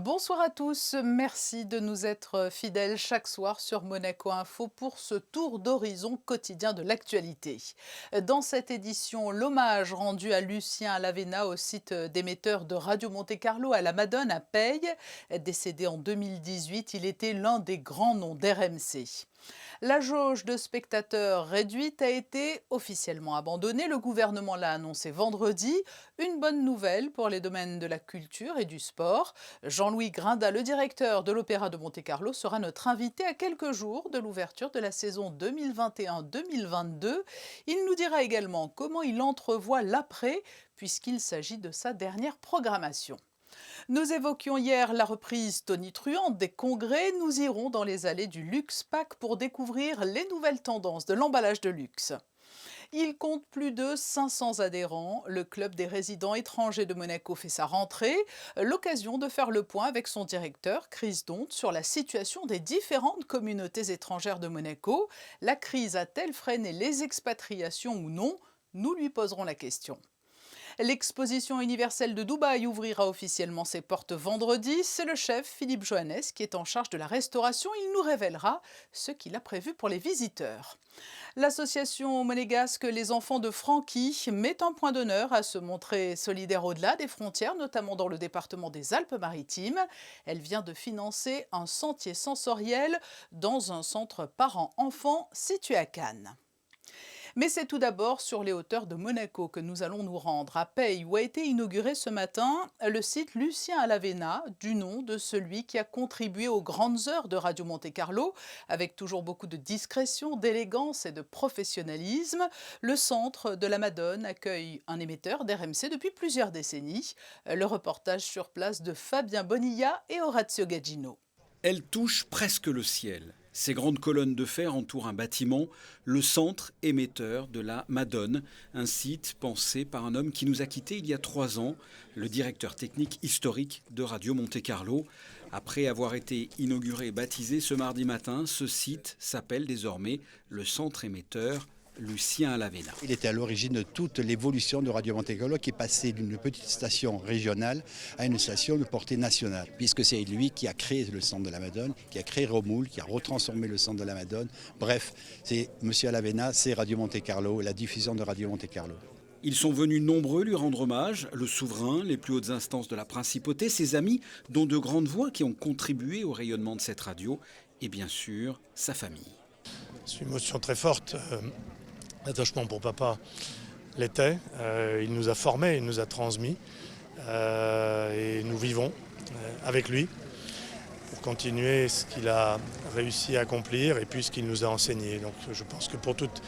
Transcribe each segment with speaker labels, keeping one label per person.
Speaker 1: Bonsoir à tous, merci de nous être fidèles chaque soir sur Monaco Info pour ce tour d'horizon quotidien de l'actualité. Dans cette édition, l'hommage rendu à Lucien Alavena au site d'émetteur de Radio Monte-Carlo à la Madone à Peille. Décédé en 2018, il était l'un des grands noms d'RMC. La jauge de spectateurs réduite a été officiellement abandonnée. Le gouvernement l'a annoncé vendredi. Une bonne nouvelle pour les domaines de la culture et du sport. Jean-Louis Grinda, le directeur de l'Opéra de Monte-Carlo, sera notre invité à quelques jours de l'ouverture de la saison 2021-2022. Il nous dira également comment il entrevoit l'après, puisqu'il s'agit de sa dernière programmation. Nous évoquions hier la reprise tonitruante des congrès. Nous irons dans les allées du Luxe Pack pour découvrir les nouvelles tendances de l'emballage de luxe. Il compte plus de 500 adhérents. Le club des résidents étrangers de Monaco fait sa rentrée. L'occasion de faire le point avec son directeur, Chris Donte, sur la situation des différentes communautés étrangères de Monaco. La crise a-t-elle freiné les expatriations ou non? Nous lui poserons la question. L'exposition universelle de Dubaï ouvrira officiellement ses portes vendredi. C'est le chef Philippe Johannes qui est en charge de la restauration. Il nous révélera ce qu'il a prévu pour les visiteurs. L'association monégasque Les Enfants de Francky met un point d'honneur à se montrer solidaire au-delà des frontières, notamment dans le département des Alpes-Maritimes. Elle vient de financer un sentier sensoriel dans un centre parents-enfants situé à Cannes. Mais c'est tout d'abord sur les hauteurs de Monaco que nous allons nous rendre, à Peille, où a été inauguré ce matin le site Lucien Alavena, du nom de celui qui a contribué aux grandes heures de Radio Monte-Carlo, avec toujours beaucoup de discrétion, d'élégance et de professionnalisme. Le centre de la Madone accueille un émetteur d'RMC depuis plusieurs décennies. Le reportage sur place de Fabien Bonilla et Orazio Gaggino.
Speaker 2: Elle touche presque le ciel. Ces grandes colonnes de fer entourent un bâtiment, le centre émetteur de la Madone, un site pensé par un homme qui nous a quittés il y a 3 ans, le directeur technique historique de Radio Monte-Carlo. Après avoir été inauguré et baptisé ce mardi matin, ce site s'appelle désormais le centre émetteur Lucien Alavena.
Speaker 3: Il était à l'origine de toute l'évolution de Radio Monte-Carlo qui est passée d'une petite station régionale à une station de portée nationale, puisque c'est lui qui a créé le centre de la Madone, qui a créé Romoul, qui a retransformé le centre de la Madone. Bref, c'est Monsieur Alavena, c'est Radio Monte-Carlo, la diffusion de Radio Monte-Carlo.
Speaker 2: Ils sont venus nombreux lui rendre hommage, le souverain, les plus hautes instances de la principauté, ses amis, dont de grandes voix qui ont contribué au rayonnement de cette radio, et bien sûr, sa famille.
Speaker 4: C'est une émotion très forte. L'attachement pour papa l'était. Il nous a formés, il nous a transmis. Et nous vivons avec lui pour continuer ce qu'il a réussi à accomplir et puis ce qu'il nous a enseigné. Donc je pense que pour toute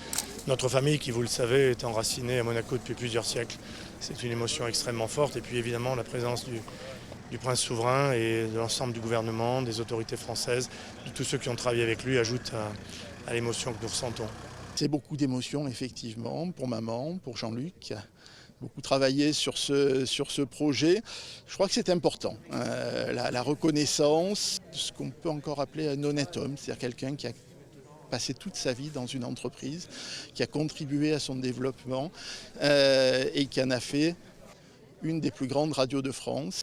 Speaker 4: notre famille, qui vous le savez, est enracinée à Monaco depuis plusieurs siècles, c'est une émotion extrêmement forte. Et puis évidemment la présence du prince souverain et de l'ensemble du gouvernement, des autorités françaises, de tous ceux qui ont travaillé avec lui, ajoute à l'émotion que nous ressentons.
Speaker 5: C'est beaucoup d'émotions, effectivement, pour maman, pour Jean-Luc. Beaucoup travaillé sur ce projet. Je crois que c'est important. La reconnaissance, ce qu'on peut encore appeler un honnête homme, c'est-à-dire quelqu'un qui a passé toute sa vie dans une entreprise, qui a contribué à son développement et qui en a fait une des plus grandes radios de France.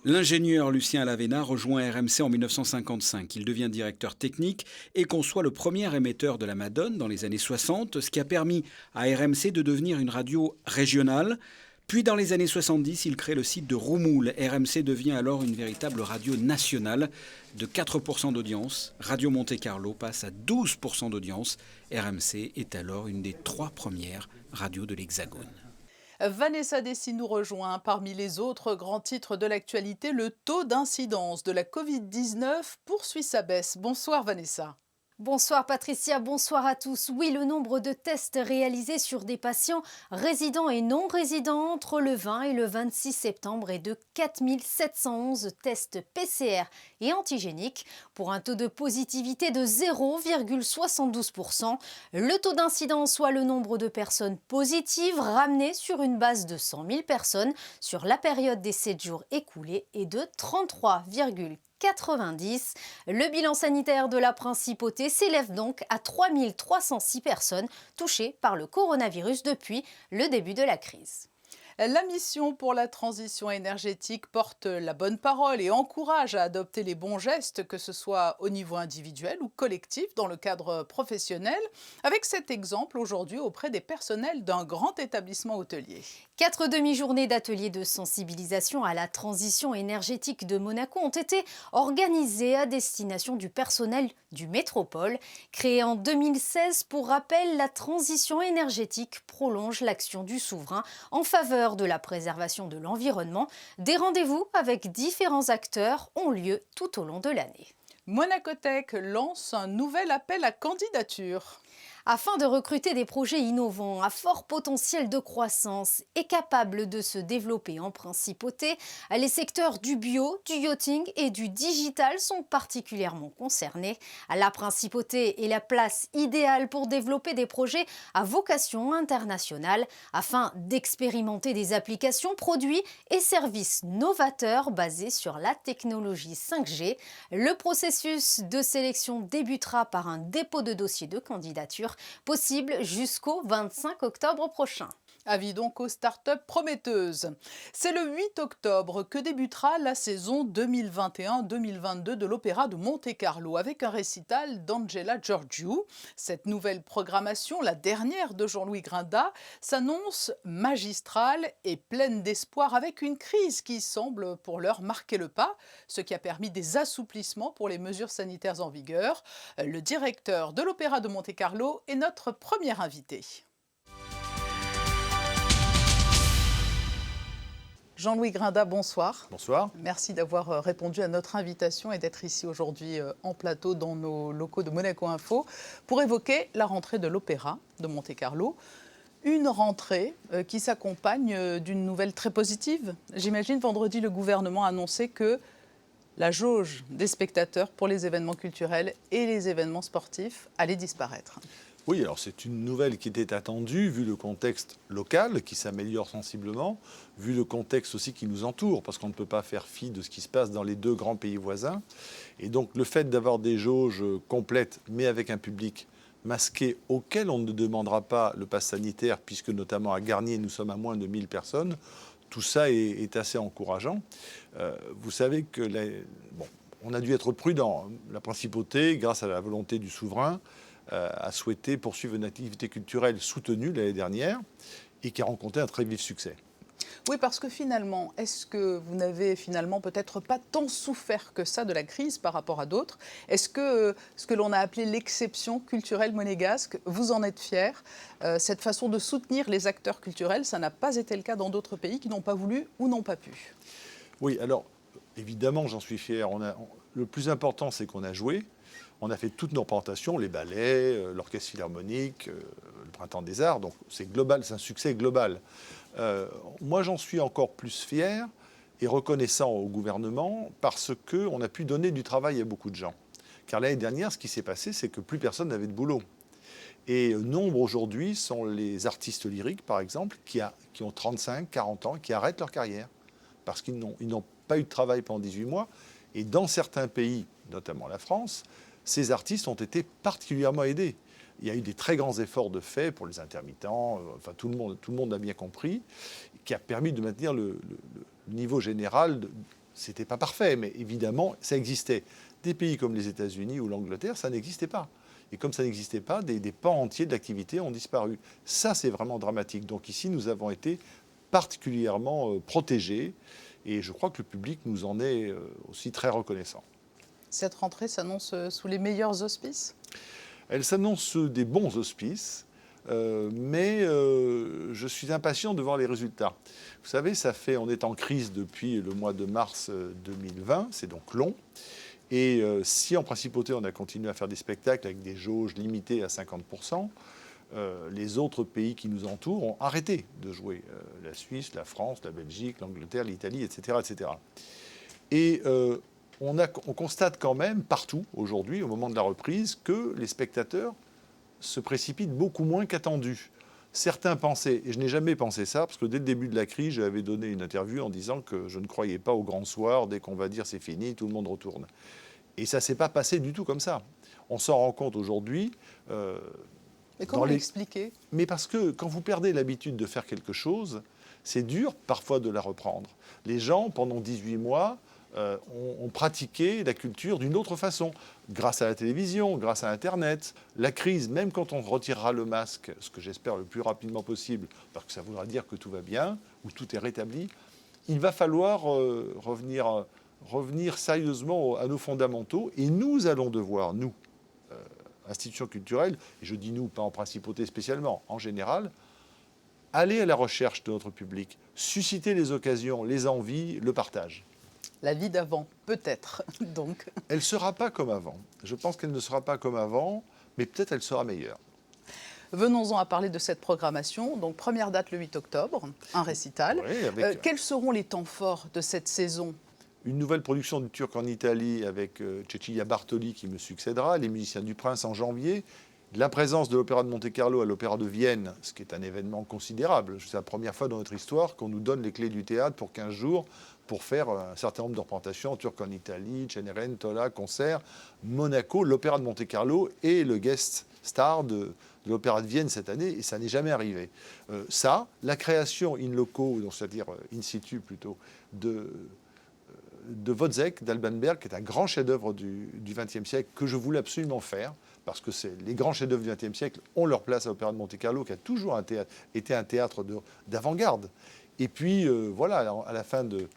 Speaker 2: L'ingénieur Lucien Alavena rejoint RMC en 1955. Il devient directeur technique et conçoit le premier émetteur de la Madone dans les années 60, ce qui a permis à RMC de devenir une radio régionale. Puis dans les années 70, il crée le site de Roumoul. RMC devient alors une véritable radio nationale. De 4% d'audience, Radio Monte-Carlo passe à 12% d'audience. RMC est alors une des 3 premières radios de l'Hexagone.
Speaker 1: Vanessa Dessy nous rejoint. Parmi les autres grands titres de l'actualité, le taux d'incidence de la Covid-19 poursuit sa baisse. Bonsoir Vanessa.
Speaker 6: Bonsoir Patricia, bonsoir à tous. Oui, le nombre de tests réalisés sur des patients résidents et non résidents entre le 20 et le 26 septembre est de 4 711 tests PCR et antigéniques pour un taux de positivité de 0,72%. Le taux d'incidence, soit le nombre de personnes positives ramenées sur une base de 100 000 personnes sur la période des 7 jours écoulés, est de 33,90. Le bilan sanitaire de la principauté s'élève donc à 3 306 personnes touchées par le coronavirus depuis le début de la crise.
Speaker 1: La mission pour la transition énergétique porte la bonne parole et encourage à adopter les bons gestes, que ce soit au niveau individuel ou collectif dans le cadre professionnel, avec cet exemple aujourd'hui auprès des personnels d'un grand établissement hôtelier.
Speaker 6: 4 demi-journées d'ateliers de sensibilisation à la transition énergétique de Monaco ont été organisées à destination du personnel du Métropole. Créé en 2016, pour rappel, la transition énergétique prolonge l'action du souverain en faveur de la préservation de l'environnement. Des rendez-vous avec différents acteurs ont lieu tout au long de l'année.
Speaker 1: Monacotech lance un nouvel appel à candidature.
Speaker 6: Afin de recruter des projets innovants à fort potentiel de croissance et capables de se développer en principauté, les secteurs du bio, du yachting et du digital sont particulièrement concernés. La principauté est la place idéale pour développer des projets à vocation internationale afin d'expérimenter des applications, produits et services novateurs basés sur la technologie 5G. Le processus de sélection débutera par un dépôt de dossier de candidature possible jusqu'au 25 octobre prochain.
Speaker 1: Avis donc aux startups prometteuses. C'est le 8 octobre que débutera la saison 2021-2022 de l'Opéra de Monte-Carlo avec un récital d'Angela Gheorghiu. Cette nouvelle programmation, la dernière de Jean-Louis Grinda, s'annonce magistrale et pleine d'espoir avec une crise qui semble pour l'heure marquer le pas, ce qui a permis des assouplissements pour les mesures sanitaires en vigueur. Le directeur de l'Opéra de Monte-Carlo est notre premier invité. Jean-Louis Grinda, bonsoir.
Speaker 7: Bonsoir.
Speaker 1: Merci d'avoir répondu à notre invitation et d'être ici aujourd'hui en plateau dans nos locaux de Monaco Info pour évoquer la rentrée de l'Opéra de Monte-Carlo. Une rentrée qui s'accompagne d'une nouvelle très positive. J'imagine vendredi, le gouvernement a annoncé que la jauge des spectateurs pour les événements culturels et les événements sportifs allait disparaître.
Speaker 7: Oui, alors c'est une nouvelle qui était attendue, vu le contexte local qui s'améliore sensiblement, vu le contexte aussi qui nous entoure, parce qu'on ne peut pas faire fi de ce qui se passe dans les deux grands pays voisins. Et donc le fait d'avoir des jauges complètes, mais avec un public masqué auquel on ne demandera pas le pass sanitaire, puisque notamment à Garnier, nous sommes à moins de 1000 personnes, tout ça est assez encourageant. Vous savez que on a dû être prudent. La principauté, grâce à la volonté du souverain, a souhaité poursuivre une activité culturelle soutenue l'année dernière et qui a rencontré un très vif succès.
Speaker 1: Oui, parce que finalement, est-ce que vous n'avez finalement peut-être pas tant souffert que ça de la crise par rapport à d'autres? Est-ce que ce que l'on a appelé l'exception culturelle monégasque, vous en êtes fier? Cette façon de soutenir les acteurs culturels, ça n'a pas été le cas dans d'autres pays qui n'ont pas voulu ou n'ont pas pu.
Speaker 7: Oui, alors évidemment, j'en suis fier. Le plus important, c'est qu'on a joué. On a fait toutes nos représentations, les ballets, l'orchestre philharmonique, le Printemps des Arts. Donc c'est global, c'est un succès global. Moi, j'en suis encore plus fier et reconnaissant au gouvernement parce qu'on a pu donner du travail à beaucoup de gens. Car l'année dernière, ce qui s'est passé, c'est que plus personne n'avait de boulot. Et nombre aujourd'hui sont les artistes lyriques, par exemple, qui ont 35, 40 ans, qui arrêtent leur carrière parce qu'ils n'ont pas eu de travail pendant 18 mois. Et dans certains pays, notamment la France, ces artistes ont été particulièrement aidés. Il y a eu des très grands efforts de fait pour les intermittents, enfin tout le monde a bien compris, qui a permis de maintenir le niveau général. C'était pas parfait, mais évidemment, ça existait. Des pays comme les États-Unis ou l'Angleterre, ça n'existait pas. Et comme ça n'existait pas, des pans entiers de l'activité ont disparu. Ça, c'est vraiment dramatique. Donc ici, nous avons été particulièrement protégés, et je crois que le public nous en est aussi très reconnaissant.
Speaker 1: Cette rentrée s'annonce sous les meilleurs auspices?
Speaker 7: Elle s'annonce sous des bons auspices, mais je suis impatient de voir les résultats. Vous savez, on est en crise depuis le mois de mars 2020, c'est donc long. Et si en principauté on a continué à faire des spectacles avec des jauges limitées à 50%, les autres pays qui nous entourent ont arrêté de jouer. La Suisse, la France, la Belgique, l'Angleterre, l'Italie, etc. etc. Et on constate quand même partout aujourd'hui, au moment de la reprise, que les spectateurs se précipitent beaucoup moins qu'attendu. Certains pensaient, et je n'ai jamais pensé ça, parce que dès le début de la crise, j'avais donné une interview en disant que je ne croyais pas au grand soir, dès qu'on va dire c'est fini, tout le monde retourne. Et ça ne s'est pas passé du tout comme ça. On s'en rend compte aujourd'hui.
Speaker 1: Mais comment l'expliquer?
Speaker 7: Mais parce que quand vous perdez l'habitude de faire quelque chose, c'est dur parfois de la reprendre. Les gens, pendant 18 mois, ont pratiqué la culture d'une autre façon, grâce à la télévision, grâce à Internet. La crise, même quand on retirera le masque, ce que j'espère le plus rapidement possible, parce que ça voudra dire que tout va bien, ou tout est rétabli, il va falloir revenir sérieusement à nos fondamentaux, et nous allons devoir, nous, institutions culturelles, et je dis nous, pas en principauté spécialement, en général, aller à la recherche de notre public, susciter les occasions, les envies, le partage.
Speaker 1: La vie d'avant, peut-être, donc.
Speaker 7: Elle ne sera pas comme avant. Je pense qu'elle ne sera pas comme avant, mais peut-être elle sera meilleure.
Speaker 1: Venons-en à parler de cette programmation. Donc, première date le 8 octobre, un récital.
Speaker 7: Oui,
Speaker 1: quels seront les temps forts de cette saison ?
Speaker 7: Une nouvelle production du Turc en Italie avec Cecilia Bartoli qui me succédera, les musiciens du Prince en janvier. La présence de l'Opéra de Monte-Carlo à l'Opéra de Vienne, ce qui est un événement considérable. C'est la première fois dans notre histoire qu'on nous donne les clés du théâtre pour 15 jours pour faire un certain nombre de représentations, Turc en Italie, Cenerentola, concert, Monaco, l'Opéra de Monte-Carlo et le guest star de l'Opéra de Vienne cette année, et ça n'est jamais arrivé. La création in loco, c'est-à-dire in situ plutôt, de Wozzeck, d'Alban Berg, qui est un grand chef-d'œuvre du XXe siècle, que je voulais absolument faire, parce que les grands chefs-d'œuvre du XXe siècle ont leur place à l'Opéra de Monte-Carlo, qui a toujours été un théâtre d'avant-garde. Et puis, voilà, à la fin de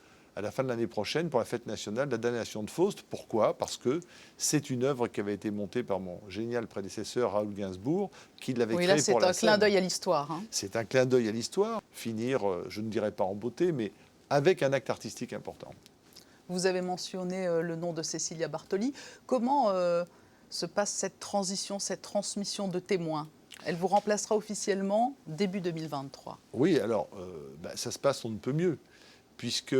Speaker 7: l'année prochaine, pour la fête nationale, la damnation de Faust. Pourquoi ? Parce que c'est une œuvre qui avait été montée par mon génial prédécesseur, Raoul Gainsbourg, qui l'avait créée pour la scène.
Speaker 1: C'est un clin d'œil à l'histoire. Hein.
Speaker 7: C'est un clin d'œil à l'histoire. Finir, je ne dirais pas en beauté, mais avec un acte artistique important.
Speaker 1: Vous avez mentionné le nom de Cecilia Bartoli. Comment se passe cette transition, cette transmission de témoins ? Elle vous remplacera officiellement début 2023.
Speaker 7: Oui, alors, ça se passe on ne peut mieux, puisque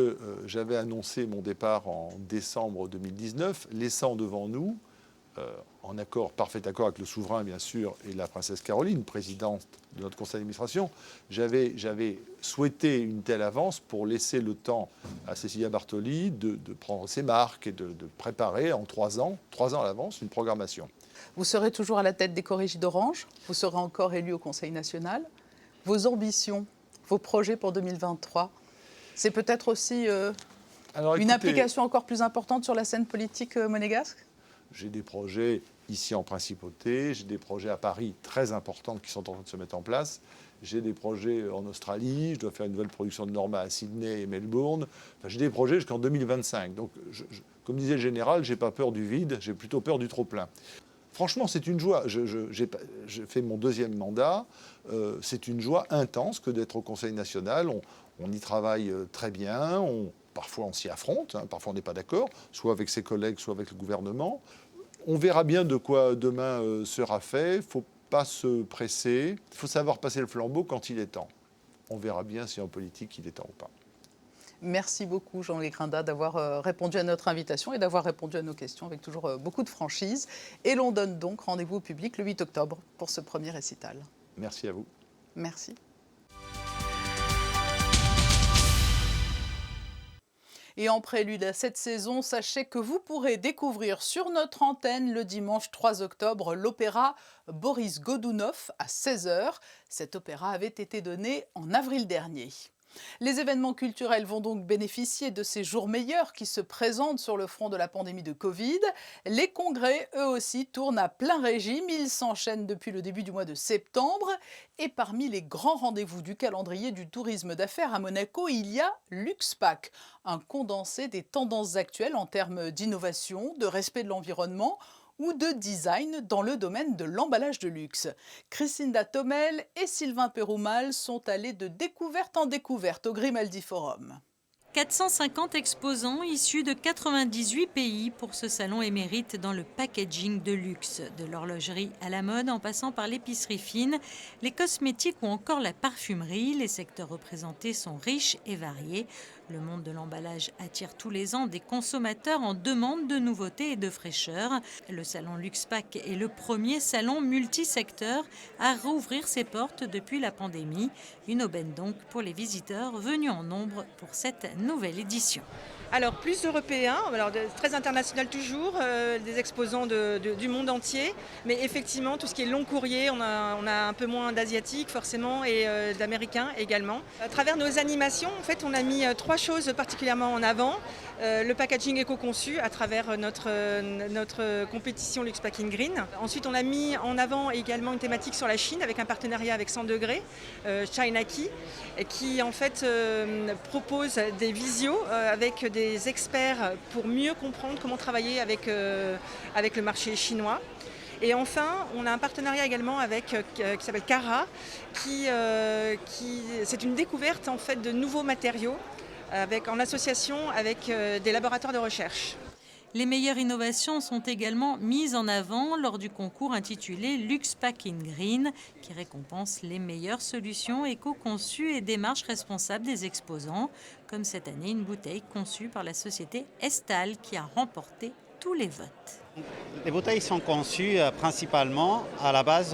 Speaker 7: j'avais annoncé mon départ en décembre 2019, laissant devant nous, en parfait accord avec le souverain, bien sûr, et la princesse Caroline, présidente de notre conseil d'administration, j'avais souhaité une telle avance pour laisser le temps à Cecilia Bartoli de prendre ses marques et de préparer en 3 ans à l'avance, une programmation.
Speaker 1: Vous serez toujours à la tête des Chorégies d'Orange, vous serez encore élu au Conseil national. Vos ambitions, vos projets pour 2023, c'est peut-être aussi une implication encore plus importante sur la scène politique monégasque ?
Speaker 7: J'ai des projets ici en Principauté, j'ai des projets à Paris très importants qui sont en train de se mettre en place. J'ai des projets en Australie, je dois faire une nouvelle production de Norma à Sydney et Melbourne. Enfin, j'ai des projets jusqu'en 2025. Donc, comme disait le général, je n'ai pas peur du vide, j'ai plutôt peur du trop-plein. Franchement, c'est une joie. J'ai fait mon 2e mandat. C'est une joie intense que d'être au Conseil national. On y travaille très bien. Parfois, on s'y affronte. Parfois, on n'est pas d'accord, soit avec ses collègues, soit avec le gouvernement. On verra bien de quoi demain sera fait. Il ne faut pas se presser. Il faut savoir passer le flambeau quand il est temps. On verra bien si en politique, il est temps ou pas.
Speaker 1: Merci beaucoup, Jean-Louis Grinda, d'avoir répondu à notre invitation et d'avoir répondu à nos questions avec toujours beaucoup de franchise. Et l'on donne donc rendez-vous au public le 8 octobre pour ce premier récital.
Speaker 7: Merci à vous.
Speaker 1: Merci. Et en prélude à cette saison, sachez que vous pourrez découvrir sur notre antenne le dimanche 3 octobre l'opéra Boris Godounov à 16h. Cet opéra avait été donné en avril dernier. Les événements culturels vont donc bénéficier de ces jours meilleurs qui se présentent sur le front de la pandémie de Covid. Les congrès, eux aussi, tournent à plein régime. Ils s'enchaînent depuis le début du mois de septembre. Et parmi les grands rendez-vous du calendrier du tourisme d'affaires à Monaco, il y a LuxPack, un condensé des tendances actuelles en termes d'innovation, de respect de l'environnement ou de design dans le domaine de l'emballage de luxe. Christinda Thomel et Sylvain Péroumal sont allés de découverte en découverte au Grimaldi Forum.
Speaker 8: 450 exposants issus de 98 pays pour ce salon émérite dans le packaging de luxe, de l'horlogerie à la mode en passant par l'épicerie fine, les cosmétiques ou encore la parfumerie. Les secteurs représentés sont riches et variés. Le monde de l'emballage attire tous les ans des consommateurs en demande de nouveautés et de fraîcheur. Le salon LuxPack est le premier salon multisecteur à rouvrir ses portes depuis la pandémie. Une aubaine donc pour les visiteurs venus en nombre pour cette nouvelle édition.
Speaker 9: Alors plus européens, alors très international toujours, des exposants du monde entier, mais effectivement tout ce qui est long courrier, on a un peu moins d'asiatiques forcément et d'américains également. À travers nos animations, en fait, on a mis 3 choses particulièrement en avant. Le packaging éco-conçu à travers notre compétition Luxe Packing Green. Ensuite, on a mis en avant également une thématique sur la Chine avec un partenariat avec 100 degrés, China Key, qui en fait propose des visios avec des experts pour mieux comprendre comment travailler avec le marché chinois. Et enfin, on a un partenariat également qui s'appelle Cara, c'est une découverte en fait de nouveaux matériaux en association avec des laboratoires de recherche.
Speaker 8: Les meilleures innovations sont également mises en avant lors du concours intitulé Luxe Packing Green, qui récompense les meilleures solutions éco-conçues et démarches responsables des exposants, comme cette année une bouteille conçue par la société Estal qui a remporté tous les votes.
Speaker 10: Les bouteilles sont conçues principalement à la base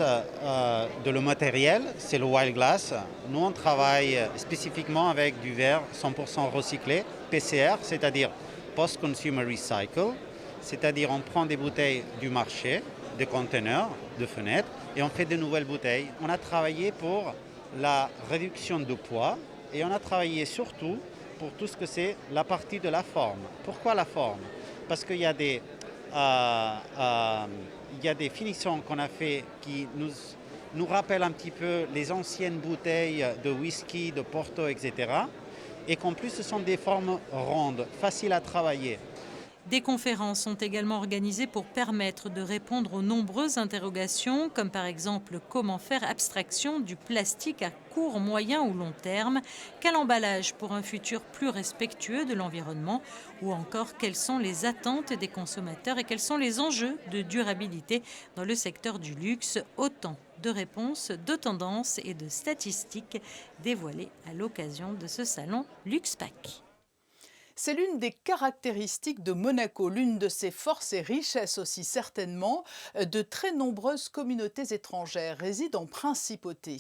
Speaker 10: de le matériel, c'est le wild glass. Nous, on travaille spécifiquement avec du verre 100% recyclé, PCR, c'est-à-dire Post-Consumer Recycle, c'est-à-dire on prend des bouteilles du marché, des conteneurs, de fenêtres, et on fait de nouvelles bouteilles. On a travaillé pour la réduction de poids et on a travaillé surtout pour tout ce que c'est la partie de la forme. Pourquoi la forme? Parce qu'il y a des finitions qu'on a fait qui nous rappellent un petit peu les anciennes bouteilles de whisky, de Porto, etc. Et qu'en plus, ce sont des formes rondes, faciles à travailler.
Speaker 8: Des conférences sont également organisées pour permettre de répondre aux nombreuses interrogations, comme par exemple comment faire abstraction du plastique à court, moyen ou long terme, quel emballage pour un futur plus respectueux de l'environnement, ou encore quelles sont les attentes des consommateurs et quels sont les enjeux de durabilité dans le secteur du luxe, autant de réponses, de tendances et de statistiques dévoilées à l'occasion de ce salon LuxPack.
Speaker 1: C'est l'une des caractéristiques de Monaco, l'une de ses forces et richesses aussi certainement. De très nombreuses communautés étrangères résident en principauté.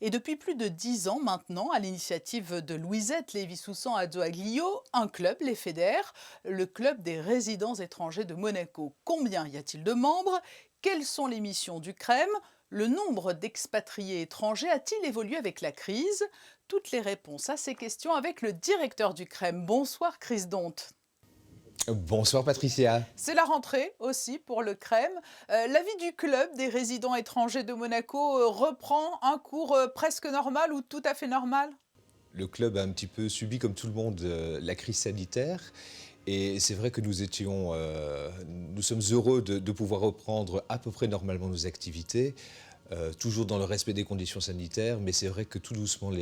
Speaker 1: Et depuis plus de 10 ans maintenant, à l'initiative de Louisette Lévy-Soussan Adjoaglio, un club les fédère, le club des résidents étrangers de Monaco. Combien y a-t-il de membres? Quelles sont les missions du CREM? Le nombre d'expatriés étrangers a-t-il évolué avec la crise? Toutes les réponses à ces questions avec le directeur du CREM. Bonsoir Chris Donte.
Speaker 11: Bonsoir Patricia.
Speaker 1: C'est la rentrée aussi pour le CREM. La vie du club des résidents étrangers de Monaco reprend un cours presque normal ou tout à fait normal?
Speaker 11: Le club a un petit peu subi, comme tout le monde, la crise sanitaire. Et c'est vrai que nous sommes heureux de pouvoir reprendre à peu près normalement nos activités, toujours dans le respect des conditions sanitaires, mais c'est vrai que tout doucement,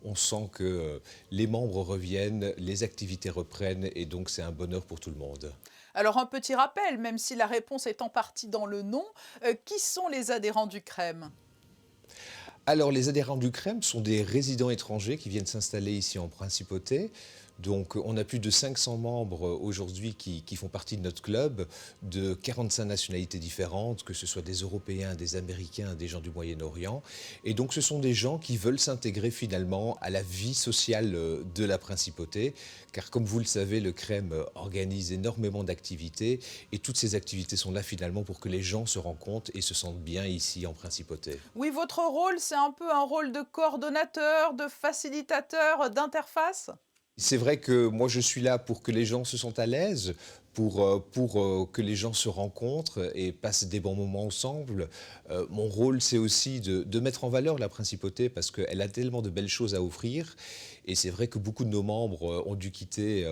Speaker 11: on sent que les membres reviennent, les activités reprennent, et donc c'est un bonheur pour tout le monde.
Speaker 1: Alors un petit rappel, même si la réponse est en partie dans le nom, qui sont les adhérents du CREM ?
Speaker 11: Alors les adhérents du CREM sont des résidents étrangers qui viennent s'installer ici en Principauté. Donc on a plus de 500 membres aujourd'hui qui font partie de notre club, de 45 nationalités différentes, que ce soit des Européens, des Américains, des gens du Moyen-Orient. Et donc ce sont des gens qui veulent s'intégrer finalement à la vie sociale de la Principauté, car comme vous le savez, le CREM organise énormément d'activités et toutes ces activités sont là finalement pour que les gens se rencontrent et se sentent bien ici en Principauté.
Speaker 1: Oui, votre rôle, c'est un peu un rôle de coordonnateur, de facilitateur, d'interface ?
Speaker 11: C'est vrai que moi je suis là pour que les gens se sentent à l'aise, pour que les gens se rencontrent et passent des bons moments ensemble. Mon rôle c'est aussi de mettre en valeur la Principauté parce qu'elle a tellement de belles choses à offrir. Et c'est vrai que beaucoup de nos membres ont dû quitter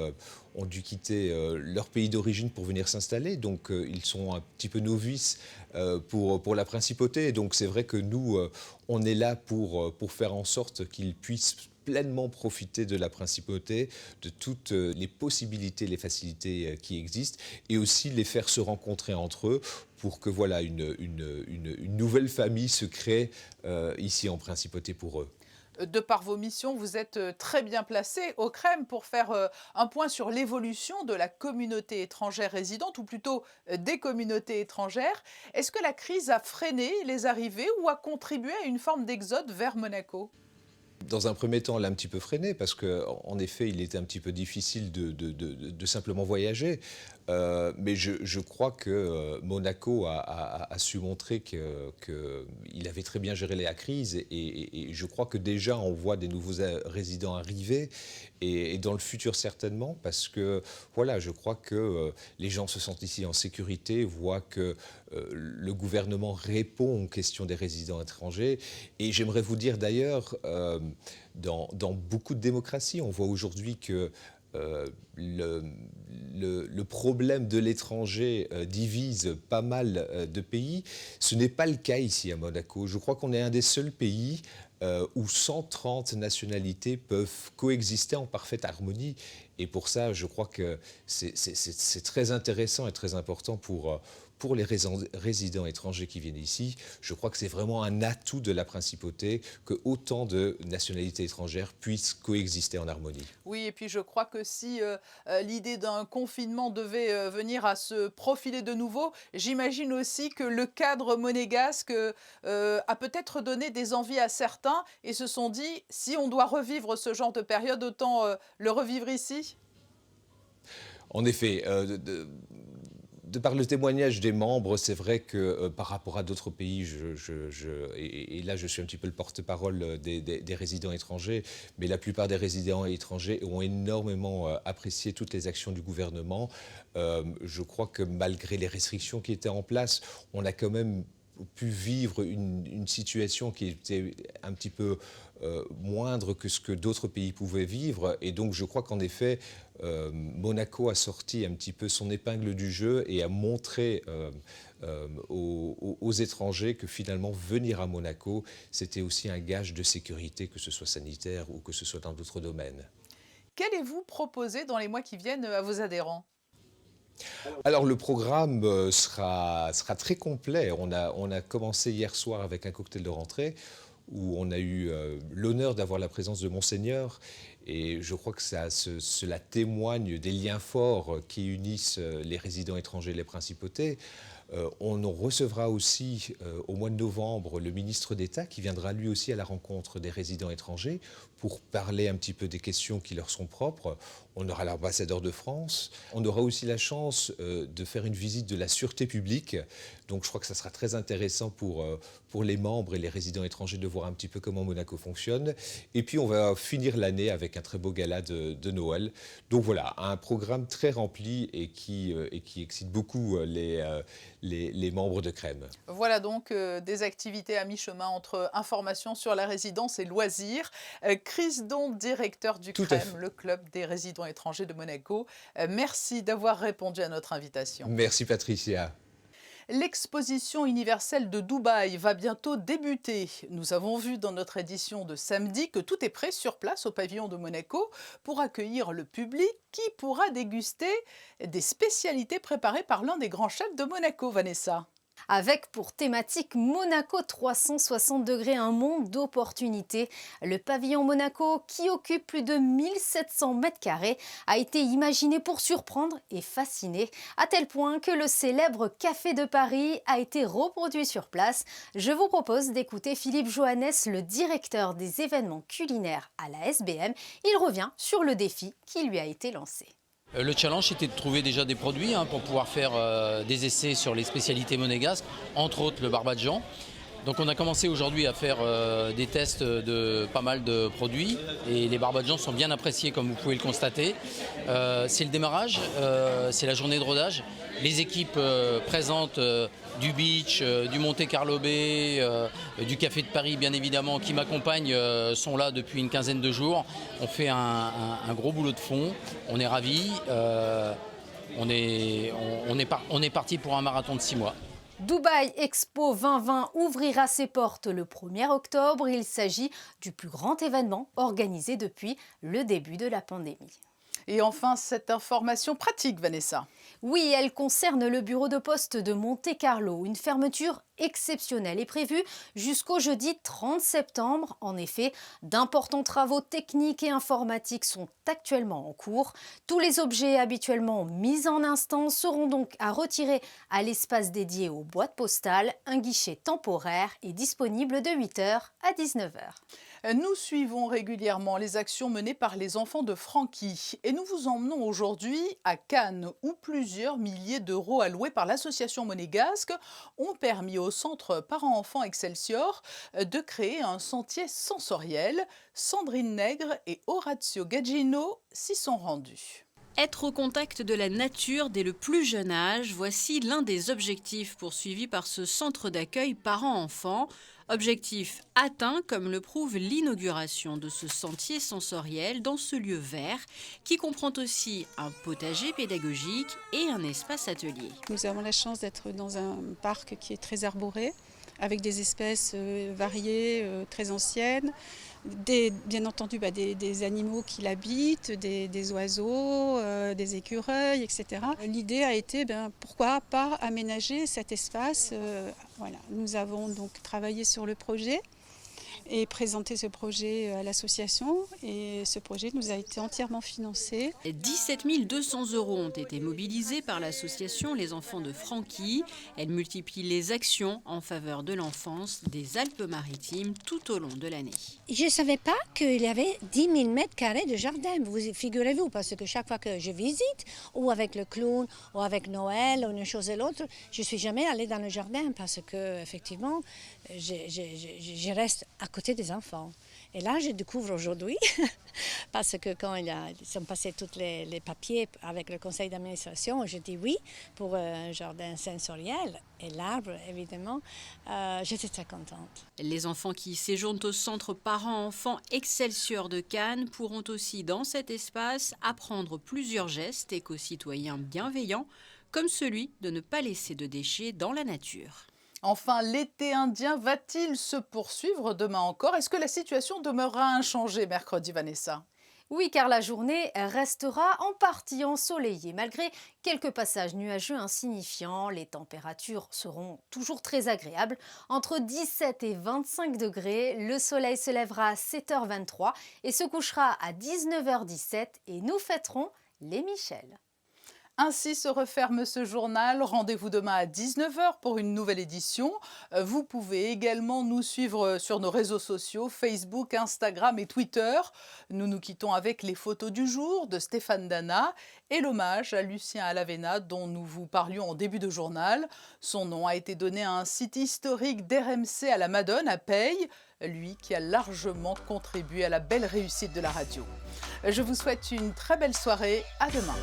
Speaker 11: leur pays d'origine pour venir s'installer. Donc ils sont un petit peu novices pour la Principauté. Et donc c'est vrai que nous, on est là pour faire en sorte qu'ils puissent pleinement profiter de la Principauté, de toutes les possibilités, les facilités qui existent, et aussi les faire se rencontrer entre eux pour que voilà, une nouvelle famille se crée ici en Principauté pour eux.
Speaker 1: De par vos missions, vous êtes très bien placé au CREM pour faire un point sur l'évolution de la communauté étrangère résidente, ou plutôt des communautés étrangères. Est-ce que la crise a freiné les arrivées ou a contribué à une forme d'exode vers Monaco ?
Speaker 11: Dans un premier temps, on l'a un petit peu freiné parce qu'en effet, il était un petit peu difficile de simplement voyager. Mais je crois que Monaco a su montrer qu'il avait très bien géré la crise et je crois que déjà on voit des nouveaux résidents arriver et dans le futur certainement parce que voilà, je crois que les gens se sentent ici en sécurité, voient que le gouvernement répond aux questions des résidents étrangers et j'aimerais vous dire d'ailleurs, dans beaucoup de démocraties, on voit aujourd'hui que le problème de l'étranger divise pas mal de pays. Ce n'est pas le cas ici à Monaco. Je crois qu'on est un des seuls pays où 130 nationalités peuvent coexister en parfaite harmonie. Et pour ça, je crois que c'est très intéressant et très important pour les résidents étrangers qui viennent ici. Je crois que c'est vraiment un atout de la principauté que autant de nationalités étrangères puissent coexister en harmonie.
Speaker 1: Oui, et puis je crois que si l'idée d'un confinement devait venir à se profiler de nouveau, j'imagine aussi que le cadre monégasque a peut-être donné des envies à certains et se sont dit, si on doit revivre ce genre de période, autant le revivre ici.
Speaker 11: En effet, de par le témoignage des membres, c'est vrai que par rapport à d'autres pays, et là je suis un petit peu le porte-parole des résidents étrangers, mais la plupart des résidents étrangers ont énormément apprécié toutes les actions du gouvernement. Je crois que malgré les restrictions qui étaient en place, on a quand même pu vivre une situation qui était un petit peu moindre que ce que d'autres pays pouvaient vivre. Et donc je crois qu'en effet, Monaco a sorti un petit peu son épingle du jeu et a montré aux étrangers que finalement venir à Monaco, c'était aussi un gage de sécurité, que ce soit sanitaire ou que ce soit dans d'autres domaines.
Speaker 1: Qu'allez-vous proposer dans les mois qui viennent à vos adhérents ?
Speaker 11: Alors le programme sera très complet. On a commencé hier soir avec un cocktail de rentrée où on a eu l'honneur d'avoir la présence de Monseigneur. Et je crois que cela témoigne des liens forts qui unissent les résidents étrangers et les principautés. On recevra aussi au mois de novembre le ministre d'État qui viendra lui aussi à la rencontre des résidents étrangers pour parler un petit peu des questions qui leur sont propres. On aura l'ambassadeur de France. On aura aussi la chance de faire une visite de la sûreté publique. Donc je crois que ça sera très intéressant pour les membres et les résidents étrangers de voir un petit peu comment Monaco fonctionne. Et puis on va finir l'année avec un très beau gala de Noël. Donc voilà, un programme très rempli et qui excite beaucoup les membres de Crème.
Speaker 1: Voilà donc des activités à mi-chemin entre information sur la résidence et loisirs. Chris Don, directeur du CREM, le club des résidents étrangers de Monaco. Merci d'avoir répondu à notre invitation.
Speaker 11: Merci Patricia.
Speaker 1: L'exposition universelle de Dubaï va bientôt débuter. Nous avons vu dans notre édition de samedi que tout est prêt sur place au pavillon de Monaco pour accueillir le public qui pourra déguster des spécialités préparées par l'un des grands chefs de Monaco, Vanessa.
Speaker 6: Avec pour thématique Monaco 360 degrés, un monde d'opportunités. Le pavillon Monaco, qui occupe plus de 1700 mètres carrés, a été imaginé pour surprendre et fasciner, à tel point que le célèbre Café de Paris a été reproduit sur place. Je vous propose d'écouter Philippe Johannes, le directeur des événements culinaires à la SBM. Il revient sur le défi qui lui a été lancé.
Speaker 12: Le challenge était de trouver déjà des produits pour pouvoir faire des essais sur les spécialités monégasques, entre autres le barbadjan. Donc on a commencé aujourd'hui à faire des tests de pas mal de produits et les barbadjans sont bien appréciés comme vous pouvez le constater. C'est le démarrage, c'est la journée de rodage. Les équipes présentes du Beach, du Monte Carlo Bay, du Café de Paris bien évidemment qui m'accompagnent sont là depuis une quinzaine de jours. On fait un gros boulot de fond, on est ravis, on est parti pour un marathon de 6 mois.
Speaker 6: Dubaï Expo 2020 ouvrira ses portes le 1er octobre. Il s'agit du plus grand événement organisé depuis le début de la pandémie.
Speaker 1: Et enfin, cette information pratique, Vanessa.
Speaker 6: Oui, elle concerne le bureau de poste de Monte-Carlo. Une fermeture exceptionnelle est prévue jusqu'au jeudi 30 septembre. En effet, d'importants travaux techniques et informatiques sont actuellement en cours. Tous les objets habituellement mis en instance seront donc à retirer à l'espace dédié aux boîtes postales. Un guichet temporaire est disponible de 8h à 19h.
Speaker 1: Nous suivons régulièrement les actions menées par les enfants de Franquy et nous vous emmenons aujourd'hui à Cannes où plusieurs milliers d'euros alloués par l'association monégasque ont permis au centre Parents-Enfants Excelsior de créer un sentier sensoriel. Sandrine Nègre et Orazio Gaggino s'y sont rendus.
Speaker 13: Être au contact de la nature dès le plus jeune âge, voici l'un des objectifs poursuivis par ce centre d'accueil parents-enfants. Objectif atteint, comme le prouve l'inauguration de ce sentier sensoriel dans ce lieu vert, qui comprend aussi un potager pédagogique et un espace atelier.
Speaker 14: Nous avons la chance d'être dans un parc qui est très arboré, avec des espèces variées, très anciennes, bien entendu des animaux qui l'habitent, des oiseaux, des écureuils, etc. L'idée a été, pourquoi pas aménager cet espace. Voilà. Nous avons donc travaillé sur le projet et présenté ce projet à l'association et ce projet nous a été entièrement financé.
Speaker 13: 17 200 € ont été mobilisés par l'association Les Enfants de Franquy. Elle multiplie les actions en faveur de l'enfance des Alpes-Maritimes tout au long de l'année.
Speaker 15: Je ne savais pas qu'il y avait 10 000 mètres carrés de jardin, figurez-vous, parce que chaque fois que je visite, ou avec le clown, ou avec Noël, ou une chose et l'autre, je ne suis jamais allée dans le jardin parce que, effectivement, je reste à côté des enfants. Et là, je découvre aujourd'hui, parce que quand ils sont passés tous les papiers avec le conseil d'administration, je dis oui pour un jardin sensoriel. Et l'arbre, évidemment, j'étais très contente.
Speaker 13: Les enfants qui séjournent au centre Parents-Enfants Excelsior de Cannes pourront aussi, dans cet espace, apprendre plusieurs gestes éco-citoyens bienveillants, comme celui de ne pas laisser de déchets dans la nature.
Speaker 1: Enfin, l'été indien va-t-il se poursuivre demain encore? Est-ce que la situation demeurera inchangée mercredi, Vanessa?
Speaker 6: Oui, car la journée restera en partie ensoleillée. Malgré quelques passages nuageux insignifiants, les températures seront toujours très agréables. Entre 17 et 25 degrés, le soleil se lèvera à 7h23 et se couchera à 19h17 et nous fêterons les Michel.
Speaker 1: Ainsi se referme ce journal. Rendez-vous demain à 19h pour une nouvelle édition. Vous pouvez également nous suivre sur nos réseaux sociaux, Facebook, Instagram et Twitter. Nous nous quittons avec les photos du jour de Stéphane Dana et l'hommage à Lucien Alavena dont nous vous parlions en début de journal. Son nom a été donné à un site historique d'RMC à la Madone, à Peille, lui qui a largement contribué à la belle réussite de la radio. Je vous souhaite une très belle soirée. À demain.